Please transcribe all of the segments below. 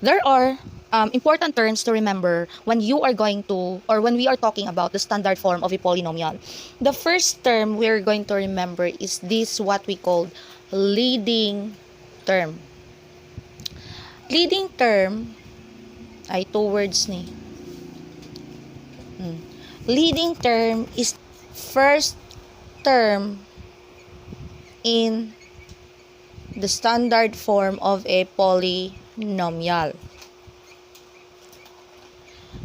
There are important terms to remember when you are going to, or when we are talking about the standard form of a polynomial. The first term we're going to remember is this, what we call leading term. Leading term ay two words ni. Leading term is first term in the standard form of a polynomial.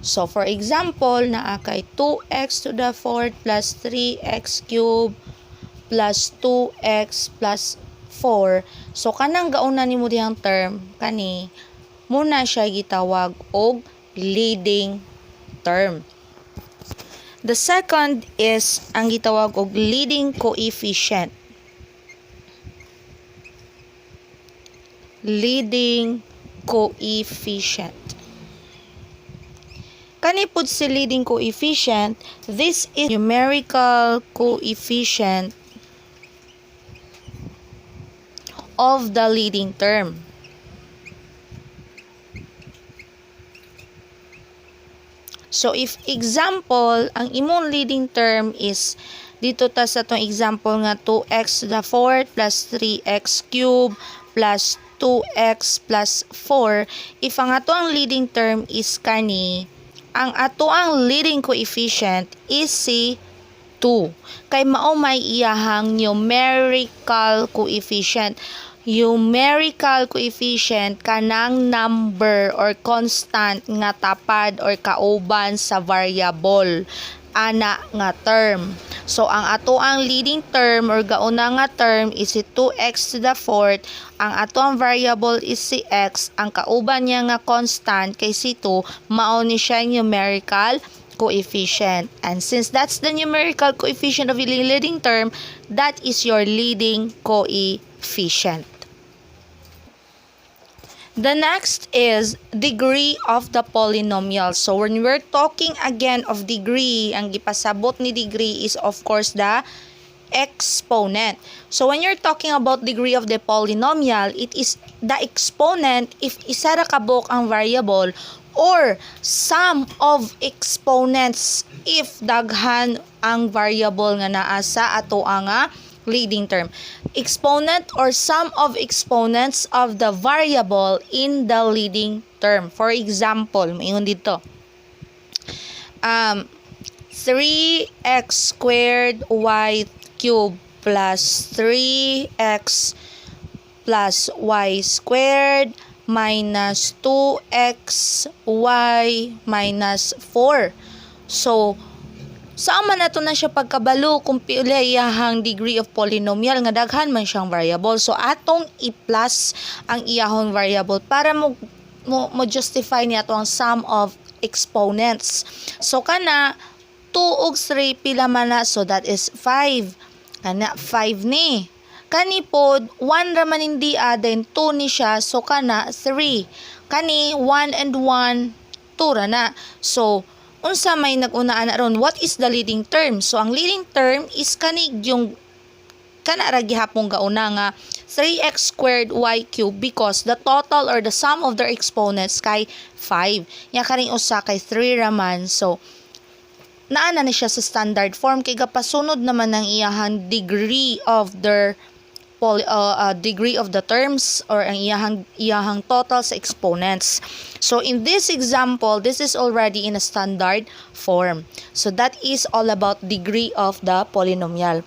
So, for example, naa kay 2x to the 4th plus 3x cubed plus 2x plus 4. So, kanang gauna ni mo diyang term, kani, muna siya gitawag og leading term. The second is ang gitawag og leading coefficient. Leading coefficient. Kani pud si leading coefficient, this is numerical coefficient of the leading term. So if example, ang imong leading term is dito ta sa tong example nga 2x to the 4th plus 3x cubed plus 2x plus 4, if ang ato ang leading term is kani, ang ato ang leading coefficient is si 2. Kay mao may iyahang numerical coefficient. Numerical coefficient kanang number or constant nga tapad or kauban sa variable ana nga term. So ang ato ang leading term or gauna nga term is si 2x to the 4th. Ang ato ang variable is si x. Ang kauban niya nga constant kay si 2, mao ni siya numerical coefficient. And since that's the numerical coefficient of the leading term, that is your leading coefficient. The next is degree of the polynomial. So when we're talking again of degree, ang gipasabot ni degree is of course the exponent. So when you're talking about degree of the polynomial, it is the exponent if isa ra kabok ang variable or sum of exponents if daghan ang variable nga naa sa ato nga leading term. Exponent or sum of exponents of the variable in the leading term. For example, mayroon dito. 3x squared y cubed plus 3x plus y squared minus 2xy minus 4. So, sama na to na siya pagkabalo kung pila iyahang degree of polynomial nga daghan man siyang variable. So atong i-plus ang iyahong variable para mo justify niya to ang sum of exponents. So kana 2 ug 3 pila man na, so that is 5. Kana 5 ni. Kani pod 1 ra man hindi then 2 ni siya, so kana 3. Kani 1 and 1 2 ra na. So unsa may nag-unaan na ron, what is the leading term? So ang leading term is kanig yung kana ra gihapon gauna nga 3x squared y cubed because the total or the sum of their exponents kay 5. Nya kaning usa kay 3 raman. So naa na siya sa standard form kay gapasunod naman ang iyahang degree of their degree of the terms or ang iyahang total sa exponents. So in this example, this is already in a standard form. So that is all about degree of the polynomial.